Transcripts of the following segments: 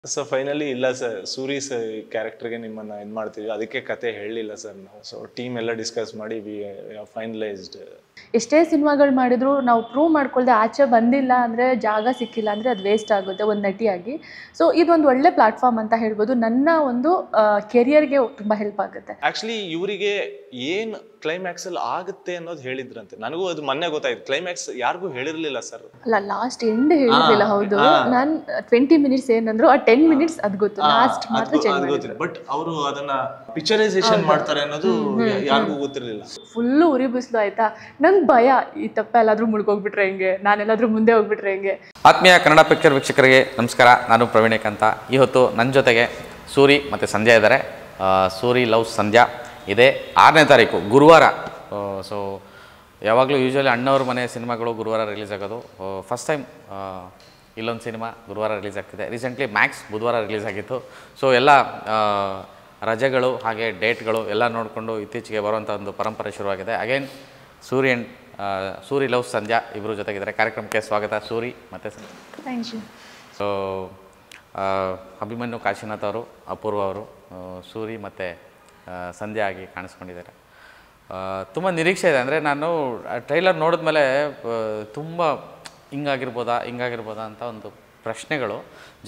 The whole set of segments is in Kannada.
ಸೊ ಫೈನಲಿ ಇಲ್ಲ ಸರ್, ಸೂರಿ ಸರ್ ಕ್ಯಾರೆಕ್ಟರ್ಗೆ ನಿಮ್ಮನ್ನು ಇದು ಮಾಡ್ತೀವಿ, ಅದಕ್ಕೆ ಕತೆ ಹೇಳಲಿಲ್ಲ ಸರ್ ನಾವು. ಸೊ ಟೀಮ್ ಎಲ್ಲ ಡಿಸ್ಕಸ್ ಮಾಡಿ ವಿ ಫೈನಲೈಸ್ಡ್. ಎಷ್ಟೇ ಸಿನಿಮಾಗಳು ಮಾಡಿದ್ರು ನಾವು ಪ್ರೂವ್ ಮಾಡ್ಕೊಳ್ದೆ ಆಚೆ ಬಂದಿಲ್ಲ ಅಂದರೆ, ಜಾಗ ಸಿಕ್ಕಿಲ್ಲ ಅಂದರೆ ಅದು ವೇಸ್ಟ್ ಆಗುತ್ತೆ ಒಂದು ನಟಿಯಾಗಿ. ಸೊ ಇದೊಂದು ಒಳ್ಳೆ ಪ್ಲಾಟ್ಫಾರ್ಮ್ ಅಂತ ಹೇಳ್ಬೋದು. ನನ್ನ ಒಂದು ಕೆರಿಯರ್ಗೆ ತುಂಬ ಹೆಲ್ಪ್ ಆಗುತ್ತೆ. ಆ್ಯಕ್ಚುಲಿ ಇವರಿಗೆ ಏನು ಕ್ಲೈಮ್ಯಾಕ್ಸಲ್ಲಿ ಆಗುತ್ತೆ ಅನ್ನೋದು ಹೇಳಿದ್ರಂತೆ. ನನಗೂ ಅದು ಮೊನ್ನೆ ಗೊತ್ತಾಯ್ತು. ಕ್ಲೈಮ್ಯಾಕ್ಸ್ ಯಾರಿಗೂ ಹೇಳಿರಲಿಲ್ಲ ಸರ್. ಅಲ್ಲ, ಲಾಸ್ಟ್ ಎಂಡ್ ಹೇಳಿರಲಿಲ್ಲ. ಹೌದು, ನಾನು 20 ಮಿನಿಟ್ಸ್ ಏನಂದ್ರು ಆ 10 ಮಿನಿಟ್ಸ್ ಅದು ಗೊತ್ತು, ಲಾಸ್ಟ್ ಮಾತ್ರ ಚೇಂಜ್ ಮಾಡಿದ್ರು. ಬಟ್ ಅವರು ಅದನ್ನ ಪಿಕ್ಚರೈಸೇಷನ್ ಮಾಡ್ತಾರೆ ಅನ್ನೋದು ಯಾರಿಗೂ ಗೊತ್ತಿರಲಿಲ್ಲ. ಫುಲ್ಲು ಉರಿ ಬಿಸಿಲು ಆಯ್ತಾ. ನಂಗೆ ಭಯ, ಈ ತಪ್ಪ ಎಲ್ಲಾದ್ರೂ ಮುಳ್ಗೋಗ್ಬಿಟ್ರೆ ಹೆಂಗೆ, ನಾನೆಲ್ಲಾದ್ರೂ ಮುಂದೆ ಹೋಗ್ಬಿಟ್ರೆ ಹೆಂಗೆ. ಆತ್ಮೀಯ ಕನ್ನಡ ಪಿಕ್ಚರ್ ವೀಕ್ಷಕರಿಗೆ ನಮಸ್ಕಾರ. ನಾನು ಪ್ರವೀಣೇಕ್ ಅಂತ. ಇವತ್ತು ನನ್ನ ಜೊತೆಗೆ ಸೂರಿ ಮತ್ತು ಸಂಧ್ಯಾ ಇದ್ದಾರೆ. ಸೂರಿ ಲವ್ಸ್ ಸಂಧ್ಯಾ ಇದೆ 6ನೇ ತಾರೀಕು ಗುರುವಾರ. ಸೊ ಯಾವಾಗಲೂ ಯೂಶ್ವಲಿ ಅಣ್ಣವ್ರ ಮನೆ ಸಿನಿಮಾಗಳು ಗುರುವಾರ ರಿಲೀಸ್ ಆಗೋದು. ಫಸ್ಟ್ ಟೈಮ್ ಇಲ್ಲೊಂದು ಸಿನಿಮಾ ಗುರುವಾರ ರಿಲೀಸ್ ಆಗ್ತಿದೆ. ರೀಸೆಂಟ್ಲಿ ಮ್ಯಾಕ್ಸ್ ಬುಧವಾರ ರಿಲೀಸ್ ಆಗಿತ್ತು. ಸೊ ಎಲ್ಲ ರಜೆಗಳು ಹಾಗೆ ಡೇಟ್ಗಳು ಎಲ್ಲ ನೋಡಿಕೊಂಡು ಇತ್ತೀಚೆಗೆ ಬರುವಂಥ ಒಂದು ಪರಂಪರೆ ಶುರುವಾಗಿದೆ. ಅಗೇನ್ ಸೂರಿ ಲವ್ಸ್ ಸಂಧ್ಯಾ ಇಬ್ಬರು ಜೊತೆಗಿದ್ದಾರೆ. ಕಾರ್ಯಕ್ರಮಕ್ಕೆ ಸ್ವಾಗತ ಸೂರಿ ಮತ್ತು Sandhya. Thank you. So Abhimanyu Kashinath ಅವರು, ಅಪೂರ್ವ ಅವರು ಸೂರಿ ಮತ್ತು ಸಂಧ್ಯಾ ಆಗಿ ಕಾಣಿಸ್ಕೊಂಡಿದ್ದಾರೆ. ತುಂಬ ನಿರೀಕ್ಷೆ ಇದೆ. ಅಂದರೆ ನಾನು ಟ್ರೈಲರ್ ನೋಡಿದ್ಮೇಲೆ ತುಂಬ ಹಿಂಗಾಗಿರ್ಬೋದಾ ಅಂತ ಒಂದು ಪ್ರಶ್ನೆಗಳು,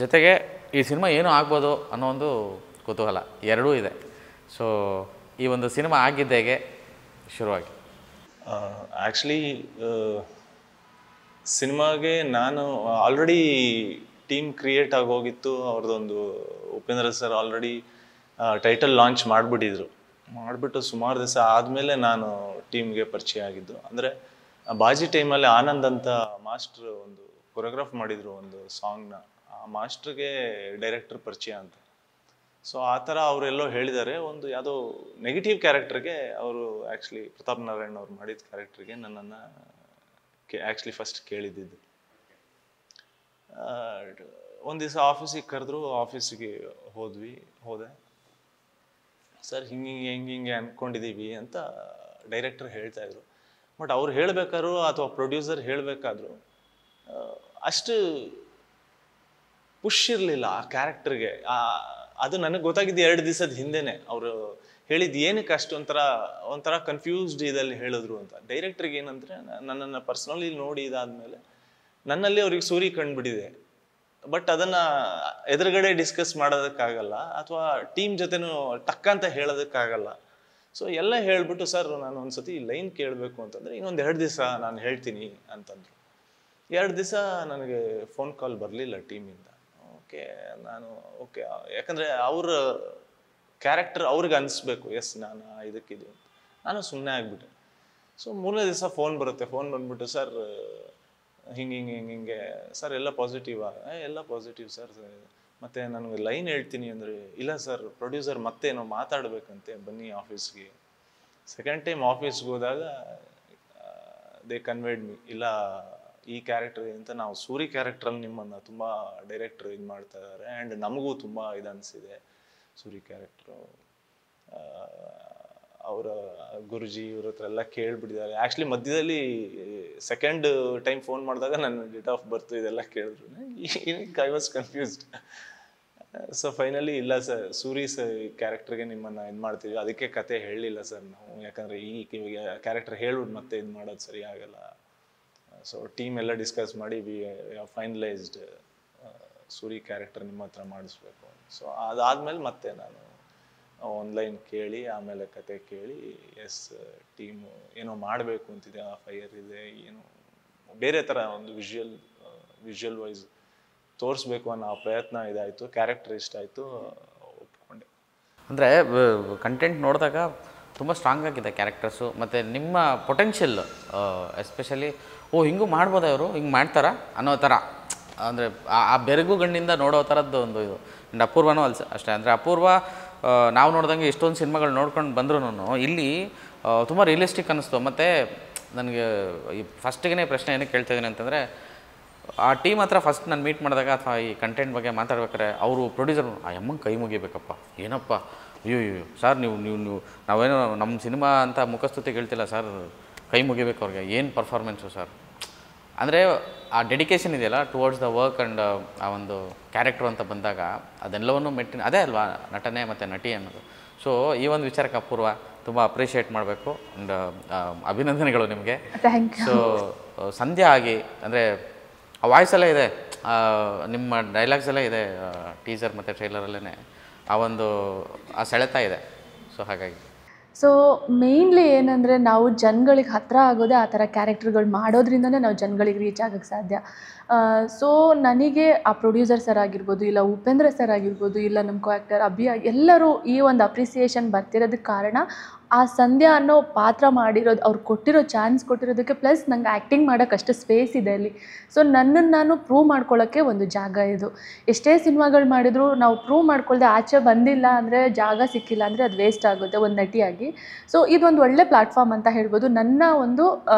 ಜೊತೆಗೆ ಈ ಸಿನಿಮಾ ಏನು ಆಗ್ಬೋದು ಅನ್ನೋ ಒಂದು ಕುತೂಹಲ ಎರಡೂ ಇದೆ. ಸೊ ಈ ಒಂದು ಸಿನಿಮಾ ಆಗಿದ್ದೇಗೆ ಶುರುವಾಗಿ? ಆ್ಯಕ್ಚುಲಿ ಸಿನಿಮಾಗೆ ನಾನು ಆಲ್ರೆಡಿ ಟೀಮ್ ಕ್ರಿಯೇಟ್ ಆಗೋಗಿತ್ತು. ಅವ್ರದ್ದೊಂದು Upendra sir already title launch ಮಾಡಿಬಿಟ್ಟು ಸುಮಾರು ದಿವಸ ಆದಮೇಲೆ ನಾನು ಟೀಮ್ಗೆ ಪರಿಚಯ ಆಗಿದ್ದು. ಅಂದರೆ ಬಾಜಿ ಟೈಮಲ್ಲಿ ಆನಂದ್ ಅಂತ ಮಾಸ್ಟ್ರು ಒಂದು ಕೊರಿಯೋಗ್ರಾಫ್ ಮಾಡಿದರು ಒಂದು ಸಾಂಗ್ನ. ಆ ಮಾಸ್ಟ್ರಿಗೆ ಡೈರೆಕ್ಟರ್ ಪರಿಚಯ ಅಂತ. ಸೊ ಆ ಥರ ಅವರೆಲ್ಲೋ ಹೇಳಿದ್ದಾರೆ. ಒಂದು ಯಾವುದೋ ನೆಗೆಟಿವ್ ಕ್ಯಾರೆಕ್ಟರ್ಗೆ ಅವರು ಆ್ಯಕ್ಚುಲಿ ಪ್ರತಾಪ್ ನಾರಾಯಣ್ ಅವ್ರು ಮಾಡಿದ ಕ್ಯಾರೆಕ್ಟರ್ಗೆ ನನ್ನನ್ನು ಆ್ಯಕ್ಚುಲಿ ಫಸ್ಟ್ ಕೇಳಿದ್ದಿದ್ದು. ಒಂದು ದಿವಸ ಆಫೀಸಿಗೆ ಕರೆದ್ರು, ಆಫೀಸಿಗೆ ಹೋದೆ. ಸರ್ ಹಿಂಗೆ ಅಂದ್ಕೊಂಡಿದ್ದೀವಿ ಅಂತ ಡೈರೆಕ್ಟರ್ ಹೇಳ್ತಾಯಿದ್ರು. ಬಟ್ ಅವ್ರು ಹೇಳಬೇಕಾದ್ರು ಅಥವಾ ಪ್ರೊಡ್ಯೂಸರ್ ಹೇಳಬೇಕಾದ್ರು ಅಷ್ಟು ಪುಷ್ ಇರಲಿಲ್ಲ ಆ ಕ್ಯಾರೆಕ್ಟರ್ಗೆ. ಅದು ನನಗೆ ಗೊತ್ತಾಗಿದ್ದು 2 ದಿವಸದ ಹಿಂದೆನೇ. ಅವರು ಹೇಳಿದ್ದು ಏನಕ್ಕೆ ಅಷ್ಟು ಒಂಥರ ಕನ್ಫ್ಯೂಸ್ಡ್ ಇದಲ್ಲಿ ಹೇಳಿದ್ರು ಅಂತ. ಡೈರೆಕ್ಟ್ರಿಗೆ ಏನಂದರೆ, ನನ್ನನ್ನು ಪರ್ಸ್ನಲಿ ನೋಡಿ ಇದಾದಮೇಲೆ ನನ್ನಲ್ಲಿ ಅವ್ರಿಗೆ ಸೂರಿ ಕಂಡುಬಿಟ್ಟಿದೆ. ಬಟ್ ಅದನ್ನು ಎದುರುಗಡೆ ಡಿಸ್ಕಸ್ ಮಾಡೋದಕ್ಕಾಗಲ್ಲ, ಅಥವಾ ಟೀಮ್ ಜೊತೆನೂ ಟಕ್ಕಂತ ಹೇಳೋದಕ್ಕಾಗಲ್ಲ. ಸೊ ಎಲ್ಲ ಹೇಳಿಬಿಟ್ಟು, ಸರ್ ನಾನು ಒಂದು ಸತಿ ಲೈನ್ ಕೇಳಬೇಕು ಅಂತಂದರೆ ಇನ್ನೊಂದು 2 ದಿವಸ ನಾನು ಹೇಳ್ತೀನಿ ಅಂತಂದರು. 2 ದಿವಸ ನನಗೆ ಫೋನ್ ಕಾಲ್ ಬರಲಿಲ್ಲ ಟೀಮಿಂದ. ಓಕೆ ಯಾಕಂದರೆ ಅವ್ರ ಕ್ಯಾರೆಕ್ಟರ್ ಅವ್ರಿಗೆ ಅನಿಸ್ಬೇಕು, ಎಸ್ ನಾನು ಇದಕ್ಕಿದೆ ಅಂತ. ನಾನು ಸುಮ್ಮನೆ ಆಗಿಬಿಟ್ಟೆ. ಸೊ 3ನೇ ದಿವಸ ಫೋನ್ ಬರುತ್ತೆ. ಫೋನ್ ಬಂದ್ಬಿಟ್ಟು, ಸರ್ ಹಿಂಗೆ ಸರ್ ಎಲ್ಲ ಪಾಸಿಟಿವಾ? ಎಲ್ಲ ಪಾಸಿಟಿವ್ ಸರ್. ಮತ್ತು ನನಗೆ ಲೈನ್ ಹೇಳ್ತೀನಿ ಅಂದರೆ, ಇಲ್ಲ ಸರ್ ಪ್ರೊಡ್ಯೂಸರ್ ಮತ್ತೇನೋ ಮಾತಾಡಬೇಕಂತೆ, ಬನ್ನಿ ಆಫೀಸ್ಗೆ. ಸೆಕೆಂಡ್ ಟೈಮ್ ಆಫೀಸ್ಗೆ ಹೋದಾಗ ದೇ ಕನ್ವೇಡ್ ಮಿ, ಇಲ್ಲ ಈ ಕ್ಯಾರೆಕ್ಟರ್ ಅಂತ, ನಾವು ಸೂರಿ ಕ್ಯಾರೆಕ್ಟ್ರಲ್ಲಿ ನಿಮ್ಮನ್ನು ತುಂಬ ಡೈರೆಕ್ಟ್ರ್ ಇದು ಮಾಡ್ತಾ ಇದ್ದಾರೆ. ಆ್ಯಂಡ್ ನಮಗೂ ತುಂಬ ಇದು ಅನಿಸಿದೆ ಸೂರಿ ಕ್ಯಾರೆಕ್ಟ್ರು. ಅವರ ಗುರುಜಿ ಇವ್ರ ಹತ್ರ ಎಲ್ಲ ಕೇಳಿಬಿಟ್ಟಿದ್ದಾರೆ. ಆ್ಯಕ್ಚುಲಿ ಮಧ್ಯದಲ್ಲಿ ಸೆಕೆಂಡ್ ಟೈಮ್ ಫೋನ್ ಮಾಡಿದಾಗ ನನ್ನ ಡೇಟ್ ಆಫ್ ಬರ್ತ್ ಇದೆಲ್ಲ ಕೇಳಿದ್ರು. I was confused. So finally ಇಲ್ಲ ಸರ್, ಸೂರಿ ಸರ್ ಕ್ಯಾರೆಕ್ಟರ್ಗೆ ನಿಮ್ಮನ್ನು ಇದು ಮಾಡ್ತೀವಿ, ಅದಕ್ಕೆ ಕತೆ ಹೇಳಲಿಲ್ಲ ಸರ್ ನಾವು. ಯಾಕಂದರೆ ಈ ಕ್ಯಾರೆಕ್ಟರ್ ಹೇಳ್ಬಿಟ್ಟು ಮತ್ತೆ ಇದು ಮಾಡೋದು ಸರಿ ಆಗಲ್ಲ. ಸೊ ಟೀಮ್ ಎಲ್ಲ ಡಿಸ್ಕಸ್ ಮಾಡಿ ವಿ ಫೈನಲೈಸ್ಡ್ ಸೂರಿ ಕ್ಯಾರೆಕ್ಟರ್ ನಿಮ್ಮ ಹತ್ರ ಮಾಡಿಸ್ಬೇಕು. ಸೊ ಅದಾದಮೇಲೆ ಮತ್ತೆ ನಾನು ಆನ್ಲೈನ್ ಕೇಳಿ, ಆಮೇಲೆ ಕತೆ ಕೇಳಿ, ಎಸ್ ಟೀಮು ಏನೋ ಮಾಡಬೇಕು ಅಂತಿದೆ, ಆ ಫೈರ್ ಇದೆ, ಏನು ಬೇರೆ ಥರ ಒಂದು ವಿಜುವಲ್ ವೈಸ್ ತೋರಿಸ್ಬೇಕು ಅನ್ನೋ ಪ್ರಯತ್ನ ಇದಾಯಿತು. ಕ್ಯಾರೆಕ್ಟರ್ ಇಷ್ಟ ಆಯಿತು, ಒಪ್ಕೊಂಡೆ. ಅಂದರೆ ಕಂಟೆಂಟ್ ನೋಡಿದಾಗ ತುಂಬ ಸ್ಟ್ರಾಂಗ್ ಆಗಿದೆ ಕ್ಯಾರೆಕ್ಟರ್ಸು, ಮತ್ತು ನಿಮ್ಮ ಪೊಟೆನ್ಷಿಯಲ್ ಎಸ್ಪೆಷಲಿ ಹಿಂಗೂ ಮಾಡ್ಬೋದಾ ಇವರು, ಹಿಂಗೆ ಮಾಡ್ತಾರಾ ಅನ್ನೋ ಥರ. ಅಂದರೆ ಆ ಬೆರಗು ಗಣ್ಣಿಂದ ನೋಡೋ ಥರದ್ದು ಒಂದು ಇದು. ಆ್ಯಂಡ್ ಅಪೂರ್ವನೂ ಅಷ್ಟೇ. ಅಂದರೆ ಅಪೂರ್ವ ನಾವು ನೋಡಿದಂಗೆ ಎಷ್ಟೊಂದು ಸಿನಿಮಾಗಳು ನೋಡ್ಕೊಂಡು ಬಂದ್ರೂ ಇಲ್ಲಿ ತುಂಬ ರಿಯಲಿಸ್ಟಿಕ್ ಅನ್ನಿಸ್ತು. ಮತ್ತು ನನಗೆ ಈ ಫಸ್ಟಿಗೆ ಪ್ರಶ್ನೆ ಏನಕ್ಕೆ ಕೇಳ್ತಾಯಿದ್ದೀನಿ ಅಂತಂದರೆ, ಆ ಟೀಮ್ ಹತ್ರ ಫಸ್ಟ್ ನಾನು ಮೀಟ್ ಮಾಡಿದಾಗ ಅಥವಾ ಈ ಕಂಟೆಂಟ್ ಬಗ್ಗೆ ಮಾತಾಡ್ಬೇಕಾದ್ರೆ ಅವರು ಪ್ರೊಡ್ಯೂಸರ್ ಆ ಅಮ್ಮಂಗೆ ಕೈ ಮುಗಿಬೇಕಪ್ಪ, ಏನಪ್ಪ ಅಯ್ಯೋ ಸರ್ ನೀವು ನಾವೇನೋ ನಮ್ಮ ಸಿನಿಮಾ ಅಂತ ಮುಖಸ್ತುತಿ ಹೇಳ್ತಿಲ್ಲ ಸರ್, ಕೈ ಮುಗಿಬೇಕು ಅವ್ರಿಗೆ, ಏನು ಪರ್ಫಾರ್ಮೆನ್ಸು ಸರ್, ಅಂದರೆ ಆ ಡೆಡಿಕೇಶನ್ ಇದೆಯಲ್ಲ ಟುವರ್ಡ್ಸ್ ದ ವರ್ಕ್ ಆ್ಯಂಡ್ ಆ ಒಂದು ಕ್ಯಾರೆಕ್ಟರ್ ಅಂತ ಬಂದಾಗ ಅದೆಲ್ಲವನ್ನು ಮೆಟ್ಟಿನ ಅದೇ ಅಲ್ವಾ ನಟನೆ ಮತ್ತು ನಟಿ ಅನ್ನೋದು. ಸೊ ಈ ಒಂದು ವಿಚಾರಕ್ಕೆ ಅಪೂರ್ವ ತುಂಬ ಅಪ್ರಿಷಿಯೇಟ್ ಮಾಡಬೇಕು ಆ್ಯಂಡ್ ಅಭಿನಂದನೆಗಳು ನಿಮಗೆ. Thank you. ಸೊ ಸಂಧ್ಯಾ ಆಗಿ ಅಂದರೆ ಆ ವಾಯ್ಸ್ ಎಲ್ಲ ಇದೆ, ನಿಮ್ಮ ಡೈಲಾಗ್ಸ್ ಎಲ್ಲ ಇದೆ ಟೀಸರ್ ಮತ್ತು ಟ್ರೈಲರಲ್ಲೇ, ಆ ಒಂದು ಆ ಸೆಳೆತ ಇದೆ. ಸೊ ಹಾಗಾಗಿ ಸೊ ಮೇಯ್ನ್ಲಿ ಏನಂದರೆ ನಾವು ಜನಗಳಿಗೆ ಹತ್ತಿರ ಆಗೋದೇ ಆ ಥರ ಕ್ಯಾರೆಕ್ಟರ್ಗಳು ಮಾಡೋದ್ರಿಂದನೇ ನಾವು ಜನಗಳಿಗೆ ರೀಚ್ ಆಗೋಕ್ಕೆ ಸಾಧ್ಯ. ಸೊ ನನಗೆ ಆ ಪ್ರೊಡ್ಯೂಸರ್ ಸರ್ ಆಗಿರ್ಬೋದು, ಇಲ್ಲ ಉಪೇಂದ್ರ ಸರ್ ಆಗಿರ್ಬೋದು, ಇಲ್ಲ ನಮ್ಮ ಕೋ ಆ್ಯಕ್ಟರ್ ಅಭಿ ಎಲ್ಲರೂ ಈ ಒಂದು ಅಪ್ರಿಸಿಯೇಷನ್ ಬರ್ತಿರೋದಕ್ಕೆ ಕಾರಣ ಆ ಸಂಧ್ಯಾ ಅನ್ನೋ ಪಾತ್ರ ಮಾಡಿರೋದು, ಅವ್ರು ಕೊಟ್ಟಿರೋ ಚಾನ್ಸ್ ಕೊಟ್ಟಿರೋದಕ್ಕೆ, ಪ್ಲಸ್ ನಂಗೆ ಆ್ಯಕ್ಟಿಂಗ್ ಮಾಡೋಕ್ಕೆ ಅಷ್ಟು ಸ್ಪೇಸ್ ಇದೆ ಅಲ್ಲಿ. ಸೊ ನನ್ನನ್ನು ನಾನು ಪ್ರೂವ್ ಮಾಡ್ಕೊಳ್ಳೋಕ್ಕೆ ಒಂದು ಜಾಗ ಇದು. ಎಷ್ಟೇ ಸಿನಿಮಾಗಳು ಮಾಡಿದ್ರು ನಾವು ಪ್ರೂವ್ ಮಾಡ್ಕೊಳ್ದೆ ಆಚೆ ಬಂದಿಲ್ಲ ಅಂದರೆ, ಜಾಗ ಸಿಕ್ಕಿಲ್ಲ ಅಂದರೆ ಅದು ವೇಸ್ಟ್ ಆಗುತ್ತೆ ಒಂದು ನಟಿಯಾಗಿ. ಸೊ ಇದೊಂದು ಒಳ್ಳೆ ಪ್ಲ್ಯಾಟ್ಫಾರ್ಮ್ ಅಂತ ಹೇಳ್ಬೋದು. ನನ್ನ ಒಂದು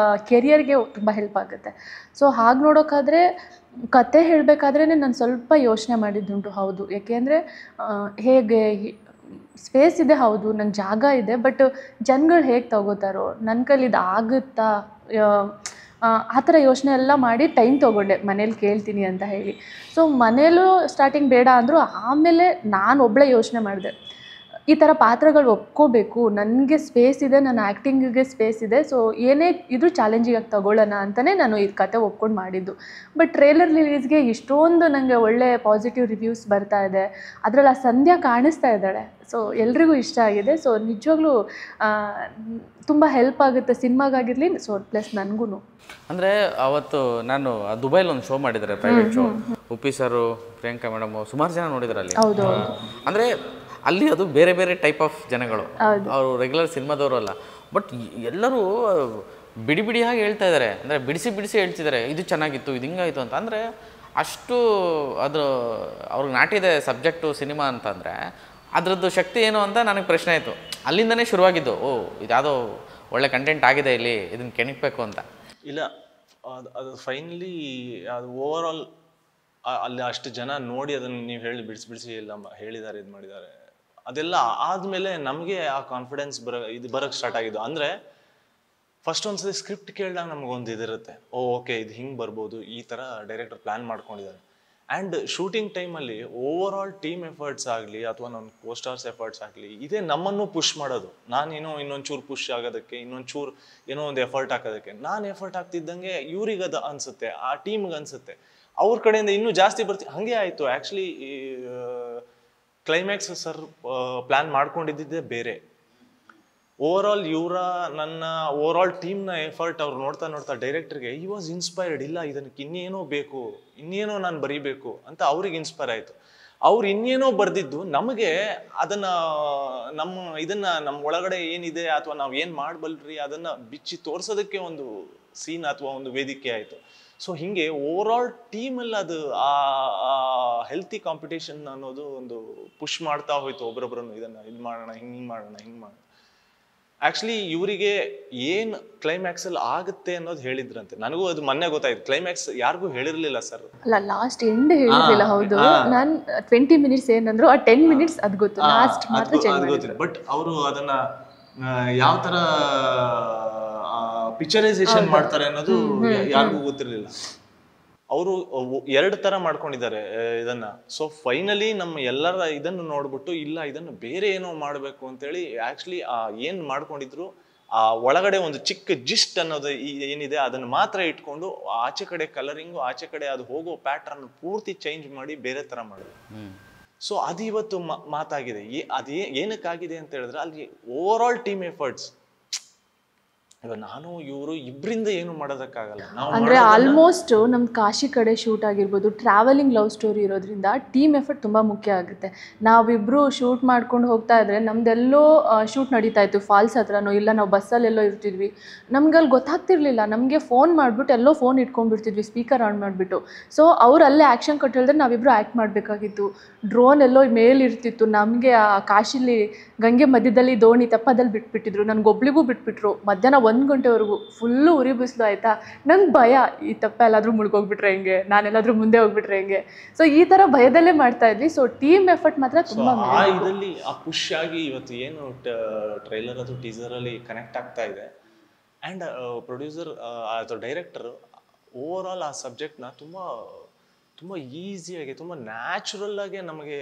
ಕೆರಿಯರ್ಗೆ ತುಂಬ ಹೆಲ್ಪ್ ಆಗುತ್ತೆ. ಸೊ ಹಾಗೆ ನೋಡೋಕ್ಕಾದರೆ ಕತೆ ಹೇಳಬೇಕಾದ್ರೇ ನಾನು ಸ್ವಲ್ಪ ಯೋಚನೆ ಮಾಡಿದ್ದುಂಟು. ಹೌದು, ಏಕೆಂದರೆ ಹೇಗೆ ಸ್ಪೇಸ್ ಇದೆ, ಹೌದು ನಂಗೆ ಜಾಗ ಇದೆ, ಬಟ್ ಜನಗಳು ಹೇಗೆ ತಗೋತಾರೋ, ನನ್ನ ಕೈಲಿ ಇದು ಆಗುತ್ತಾ, ಆ ಥರ ಯೋಚನೆ ಎಲ್ಲ ಮಾಡಿ ಟೈಮ್ ತೊಗೊಂಡೆ ಮನೇಲಿ ಕೇಳ್ತೀನಿ ಅಂತ ಹೇಳಿ. ಸೊ ಮನೇಲೂ ಸ್ಟಾರ್ಟಿಂಗ್ ಬೇಡ ಅಂದರು. ಆಮೇಲೆ ನಾನು ಒಬ್ಬಳೇ ಯೋಚನೆ ಮಾಡಿದೆ, ಈ ಥರ ಪಾತ್ರಗಳು ಒಪ್ಕೋಬೇಕು, ನನಗೆ ಸ್ಪೇಸ್ ಇದೆ, ನನ್ನ ಆ್ಯಕ್ಟಿಂಗಿಗೆ ಸ್ಪೇಸ್ ಇದೆ, ಸೊ ಏನೇ ಇದ್ರೂ ಚಾಲೆಂಜಿಗಾಗಿ ತಗೊಳ್ಳೋಣ ಅಂತಲೇ ನಾನು ಈ ಕತೆ ಒಪ್ಕೊಂಡು ಮಾಡಿದ್ದು. ಬಟ್ ಟ್ರೇಲರ್ ರಿಲೀಸ್ಗೆ ಇಷ್ಟೊಂದು ನನಗೆ ಒಳ್ಳೆ ಪಾಸಿಟಿವ್ ರಿವ್ಯೂಸ್ ಬರ್ತಾ ಇದೆ. ಅದರಲ್ಲಿ ಆ ಸಂಧ್ಯಾ ಕಾಣಿಸ್ತಾ ಇದ್ದಾಳೆ. ಸೊ ಎಲ್ರಿಗೂ ಇಷ್ಟ ಆಗಿದೆ. ಸೊ ನಿಜವಾಗ್ಲೂ ತುಂಬ ಹೆಲ್ಪ್ ಆಗುತ್ತೆ ಸಿನಿಮಾಗಾಗಿರಲಿ, ಸೊ ಪ್ಲಸ್ ನನಗೂ. ಅಂದರೆ ಅವತ್ತು ನಾನು ದುಬೈಲಿ ಒಂದು ಶೋ ಮಾಡಿದ್ದಾರೆ, ಪ್ರೈವೇಟ್ ಶೋ. ಉಪ್ಪಿ ಸರು, ಪ್ರಿಯಾಂಕಾ ಮೇಡಮು, ಸುಮಾರು ಜನ ನೋಡಿದ್ರು ಅಲ್ಲಿ. ಅಂದರೆ ಅಲ್ಲಿ ಅದು ಬೇರೆ ಬೇರೆ ಟೈಪ್ ಆಫ್ ಜನಗಳು, ಅವರು ರೆಗ್ಯುಲರ್ ಸಿನಿಮಾದವರು ಅಲ್ಲ. ಬಟ್ ಎಲ್ಲರೂ ಬಿಡಿ ಬಿಡಿಯಾಗಿ ಹೇಳ್ತಾ ಇದ್ದಾರೆ, ಅಂದರೆ ಬಿಡಿಸಿ ಬಿಡಿಸಿ ಹೇಳ್ತಿದ್ದಾರೆ, ಇದು ಚೆನ್ನಾಗಿತ್ತು, ಇದು ಹಿಂಗಾಯಿತು ಅಂತ. ಅಂದರೆ ಅಷ್ಟು ಅದು ಅವ್ರಿಗೆ ನಾಟಿದೆ ಸಬ್ಜೆಕ್ಟು ಸಿನಿಮಾ ಅಂತಂದರೆ ಅದರದ್ದು ಶಕ್ತಿ ಏನು ಅಂತ ನನಗೆ ಪ್ರಶ್ನೆ ಆಯಿತು. ಅಲ್ಲಿಂದನೇ ಶುರುವಾಗಿದ್ದು, ಓ ಇದ್ಯಾವುದೋ ಒಳ್ಳೆ ಕಂಟೆಂಟ್ ಆಗಿದೆ ಇಲ್ಲಿ, ಇದನ್ನು ಕೆಣಕಬೇಕು ಅಂತ. ಇಲ್ಲ ಅದು ಫೈನಲಿ ಅದು ಓವರ್ ಆಲ್ ಅಲ್ಲಿ ಅಷ್ಟು ಜನ ನೋಡಿ ಅದನ್ನು ನೀವು ಹೇಳಿ ಬಿಡಿಸಿ ಬಿಡಿಸಿ ಎಲ್ಲ ಹೇಳಿದ್ದಾರೆ, ಇದು ಮಾಡಿದ್ದಾರೆ, ಅದೆಲ್ಲ ಆದಮೇಲೆ ನಮಗೆ ಆ ಕಾನ್ಫಿಡೆನ್ಸ್ ಬರೋಕ್ಕೆ ಸ್ಟಾರ್ಟ್ ಆಗಿದ್ದು. ಅಂದರೆ ಫಸ್ಟ್ ಒಂದ್ಸತಿ ಸ್ಕ್ರಿಪ್ಟ್ ಕೇಳಿದಾಗ ನಮಗೊಂದು ಇದಿರುತ್ತೆ, ಓಕೆ ಇದು ಹಿಂಗೆ ಬರ್ಬೋದು, ಈ ಥರ ಡೈರೆಕ್ಟರ್ ಪ್ಲ್ಯಾನ್ ಮಾಡ್ಕೊಂಡಿದ್ದಾರೆ. ಆ್ಯಂಡ್ ಶೂಟಿಂಗ್ ಟೈಮಲ್ಲಿ ಓವರ್ ಆಲ್ ಟೀಮ್ ಎಫರ್ಟ್ಸ್ ಆಗಲಿ ಅಥವಾ ನನ್ನ ಕೋಸ್ಟಾರ್ಸ್ ಎಫರ್ಟ್ಸ್ ಆಗಲಿ, ಇದೇ ನಮ್ಮನ್ನು ಪುಷ್ ಮಾಡೋದು. ನಾನೇನೋ ಇನ್ನೊಂಚೂರು ಪುಷ್ ಆಗೋದಕ್ಕೆ, ಇನ್ನೊಂಚೂರು ಏನೋ ಒಂದು ಎಫರ್ಟ್ ಹಾಕೋದಕ್ಕೆ, ನಾನು ಎಫರ್ಟ್ ಹಾಕ್ತಿದ್ದಂಗೆ ಇವ್ರಿಗೆ ಅದು ಅನಿಸುತ್ತೆ, ಆ ಟೀಮ್ಗೆ ಅನಿಸುತ್ತೆ, ಅವ್ರ ಕಡೆಯಿಂದ ಇನ್ನೂ ಜಾಸ್ತಿ ಬರ್ತೀವಿ. ಹಾಗೆ ಆಯಿತು. ಆ್ಯಕ್ಚುಲಿ ಕ್ಲೈಮ್ಯಾಕ್ಸ್ ಸರ್ ಪ್ಲ್ಯಾನ್ ಮಾಡ್ಕೊಂಡಿದ್ದಿದ್ದೇ ಬೇರೆ. ಓವರ್ ಆಲ್ ನನ್ನ ಓವರ್ ಆಲ್ ಟೀಮ್ನ ಎಫರ್ಟ್ ಅವ್ರು ನೋಡ್ತಾ ನೋಡ್ತಾ ಡೈರೆಕ್ಟರ್ಗೆ ಈ ವಾಸ್ ಇನ್ಸ್ಪೈರ್ಡ್, ಇಲ್ಲ ಇದಕ್ಕೆ ಇನ್ನೇನೋ ಬೇಕು, ಇನ್ನೇನೋ ನಾನು ಬರೀಬೇಕು ಅಂತ ಅವ್ರಿಗೆ ಇನ್ಸ್ಪೈರ್ ಆಯಿತು. ಅವ್ರು ಇನ್ನೇನೋ ಬರೆದಿದ್ದು ನಮಗೆ ಅದನ್ನು ನಮ್ಮ ಒಳಗಡೆ ಏನಿದೆ ಅಥವಾ ನಾವು ಏನು ಮಾಡಬಲ್ರಿ ಅದನ್ನು ಬಿಚ್ಚಿ ತೋರಿಸೋದಕ್ಕೆ ಒಂದು ಸೀನ್ ಅಥವಾ ಒಂದು ವೇದಿಕೆ ಆಯಿತು. ಸೊ ಹೀಗೆ ಓವರ್ ಆಲ್ ಟೀಮಲ್ಲಿ ಅದು ಆ ಹೆಲ್ತಿ ಕಾಂಪಿಟೇಷನ್ ಅನ್ನೋದು ಒಂದು ಪುಷ್ ಮಾಡ್ತಾ ಹೋಯ್ತು ಒಬ್ರೊಬ್ರನ್ನು, ಇದನ್ನು ಇದು ಮಾಡೋಣ, ಹಿಂಗೆ ಮಾಡೋಣ, ಹಿಂಗೆ ಮಾಡೋಣ. ಆ್ಯಕ್ಚುಲಿ ಇವರಿಗೆ ಏನು ಕ್ಲೈಮ್ಯಾಕ್ಸಲ್ಲಿ ಆಗುತ್ತೆ ಅನ್ನೋದು ಹೇಳಿದ್ರಂತೆ. ನನಗೂ ಅದು ಮೊನ್ನೆ ಗೊತ್ತಾಯ್ತು. ಕ್ಲೈಮ್ಯಾಕ್ಸ್ ಯಾರಿಗೂ ಹೇಳಿರಲಿಲ್ಲ ಸರ್. ಅಲ್ಲ, ಲಾಸ್ಟ್ ಎಂಡ್ ಹೇಳಿರಲಿಲ್ಲ. ಹೌದು, ನಾನು 20 ಮಿನಿಟ್ಸ್ ಏನಂದ್ರು, ಆ 10 ಮಿನಿಟ್ಸ್ ಅದು ಗೊತ್ತು, ಲಾಸ್ಟ್ ಮಾತ್ರ ಚೇಂಜ್ ಮಾಡಿದ್ರು. ಬಟ್ ಅವರು ಅದನ್ನ ಯಾವ ಥರ ಪಿಕ್ಚರೈಸೇಷನ್ ಮಾಡ್ತಾರೆ ಅನ್ನೋದು ಯಾರಿಗೂ ಗೊತ್ತಿರಲಿಲ್ಲ. ಅವರು 2 ಥರ ಮಾಡ್ಕೊಂಡಿದ್ದಾರೆ ಇದನ್ನ. ಸೊ ಫೈನಲಿ ನಮ್ಮ ಎಲ್ಲರ ಇದನ್ನು ನೋಡ್ಬಿಟ್ಟು, ಇಲ್ಲ ಇದನ್ನು ಬೇರೆ ಏನೋ ಮಾಡಬೇಕು ಅಂತೇಳಿ ಆ್ಯಕ್ಚುಲಿ ಏನು ಮಾಡ್ಕೊಂಡಿದ್ರು, ಆ ಒಳಗಡೆ ಒಂದು ಚಿಕ್ಕ ಜಿಸ್ಟ್ ಅನ್ನೋದು ಏನಿದೆ ಅದನ್ನು ಮಾತ್ರ ಇಟ್ಕೊಂಡು ಆಚೆ ಕಡೆ ಕಲರಿಂಗು, ಆಚೆ ಕಡೆ ಅದು ಹೋಗೋ ಪ್ಯಾಟ್ರನ್ ಪೂರ್ತಿ ಚೇಂಜ್ ಮಾಡಿ ಬೇರೆ ಥರ ಮಾಡಿದ್ರು. ಸೊ ಅದು ಇವತ್ತು ಮಾತಾಗಿದೆ. ಅದೇ ಏನಕ್ಕಾಗಿದೆ ಅಂತ ಹೇಳಿದ್ರೆ ಅಲ್ಲಿ ಓವರ್ ಆಲ್ ಟೀಮ್ ಎಫರ್ಟ್ಸ್. ಇವಾಗ ನಾನು ಇವರು ಇಬ್ಬರಿಂದ ಏನು ಮಾಡೋದಕ್ಕಾಗಲ್ಲ. ಅಂದರೆ ಆಲ್ಮೋಸ್ಟ್ ನಮ್ಮ ಕಾಶಿ ಕಡೆ ಶೂಟ್ ಆಗಿರ್ಬೋದು, ಟ್ರಾವೆಲಿಂಗ್ ಲವ್ ಸ್ಟೋರಿ ಇರೋದ್ರಿಂದ ಟೀಮ್ ಎಫರ್ಟ್ ತುಂಬ ಮುಖ್ಯ ಆಗುತ್ತೆ. ನಾವಿಬ್ಬರು ಶೂಟ್ ಮಾಡ್ಕೊಂಡು ಹೋಗ್ತಾ ಇದ್ರೆ ನಮ್ದೆಲ್ಲೋ ಶೂಟ್ ನಡೀತಾ ಇತ್ತು ಫಾಲ್ಸ್ ಹತ್ರನೋ, ಇಲ್ಲ ನಾವು ಬಸ್ಸಲ್ಲೆಲ್ಲೋ ಇರ್ತಿದ್ವಿ, ನಮ್ಗೆ ಅಲ್ಲಿ ಗೊತ್ತಾಗ್ತಿರ್ಲಿಲ್ಲ. ನಮಗೆ ಫೋನ್ ಮಾಡಿಬಿಟ್ಟು ಎಲ್ಲೋ ಫೋನ್ ಇಟ್ಕೊಂಡ್ಬಿಡ್ತಿದ್ವಿ ಸ್ಪೀಕರ್ ಆನ್ ಮಾಡಿಬಿಟ್ಟು. ಸೊ ಅವ್ರು ಅಲ್ಲೇ ಆ್ಯಕ್ಷನ್ ಕೊಟ್ಟು ಹೇಳಿದ್ರೆ ನಾವಿಬ್ಬರು ಆ್ಯಕ್ಟ್ ಮಾಡಬೇಕಾಗಿತ್ತು. ಡ್ರೋನ್ ಎಲ್ಲೋ ಮೇಲಿರ್ತಿತ್ತು. ನಮಗೆ ಆ ಕಾಶಿಲಿ ಗಂಗೆ ಮಧ್ಯದಲ್ಲಿ ದೋಣಿ ತಪ್ಪದಲ್ಲಿ ಬಿಟ್ಬಿಟ್ಟಿದ್ರು, ನನಗೊಬ್ಳಿಗೂ ಬಿಟ್ಬಿಟ್ರು. ಮಧ್ಯಾಹ್ನ 1 ಗಂಟೆವರೆಗೂ ಫುಲ್ಲು ಉರಿ ಬಿಸಿಲು ಆಯಿತಾ. ನಂಗೆ ಭಯ, ಈ ತಪ್ಪ ಎಲ್ಲಾದರೂ ಮುಳುಗೋಗ್ಬಿಟ್ರೆ ಹೆಂಗೆ, ನಾನೆಲ್ಲಾದರೂ ಮುಂದೆ ಹೋಗ್ಬಿಟ್ರೆ ಹೆಂಗೆ. ಸೊ ಈ ಥರ ಭಯದಲ್ಲೇ ಮಾಡ್ತಾ ಇದ್ವಿ. ಸೊ ಟೀಮ್ ಎಫರ್ಟ್ ಮಾತ್ರ ತುಂಬ ಇದರಲ್ಲಿ ಆ ಪುಷ್ ಆಗಿ ಇವತ್ತು ಏನು ಟ್ರೈಲರ್ ಅಥವಾ ಟೀಸರಲ್ಲಿ ಕನೆಕ್ಟ್ ಆಗ್ತಾ ಇದೆ. ಆ್ಯಂಡ್ ಪ್ರೊಡ್ಯೂಸರ್ ಅಥವಾ ಡೈರೆಕ್ಟರ್ ಓವರ್ ಆಲ್ ಆ ಸಬ್ಜೆಕ್ಟ್ನ ತುಂಬ ತುಂಬ ಈಸಿಯಾಗಿ ತುಂಬ ನ್ಯಾಚುರಲ್ ಆಗಿ ನಮಗೆ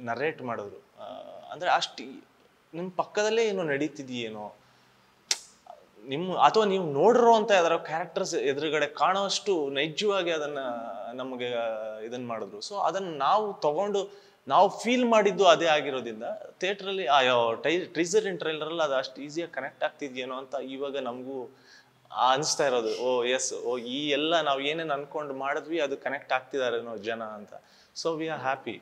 ನರೇಟ್ ಮಾಡಿದ್ರು. ಅಂದರೆ ಅಷ್ಟು ನಿಮ್ಮ ಪಕ್ಕದಲ್ಲೇ ಏನೋ ನಡೀತಿದೆಯೇನೋ ಅಥವಾ ನೀವು ನೋಡಿರೋ ಅಂತ ಅದರ ಕ್ಯಾರೆಕ್ಟರ್ಸ್ ಎದುರುಗಡೆ ಕಾಣೋಷ್ಟು ನೈಜವಾಗಿ ಅದನ್ನು ನಮಗೆ ಇದನ್ನು ಮಾಡಿದ್ರು. ಸೊ ಅದನ್ನು ನಾವು ತಗೊಂಡು ನಾವು ಫೀಲ್ ಮಾಡಿದ್ದು ಅದೇ ಆಗಿರೋದ್ರಿಂದ ಥಿಯೇಟ್ರಲ್ಲಿ ಟೀಸರ್ ಇನ್ ಟ್ರೈಲರಲ್ಲಿ ಅದು ಅಷ್ಟು ಈಸಿಯಾಗಿ ಕನೆಕ್ಟ್ ಆಗ್ತಿದ್ಯೇನೋ ಅಂತ ಇವಾಗ ನಮಗೂ ಅನಿಸ್ತಾ ಇರೋದು. ಈ ಎಲ್ಲ ನಾವು ಏನೇನು ಅನ್ಕೊಂಡು ಮಾಡಿದ್ವಿ ಅದು ಕನೆಕ್ಟ್ ಆಗ್ತಿದಾರೇನೋ ಜನ ಅಂತ. So we are happy.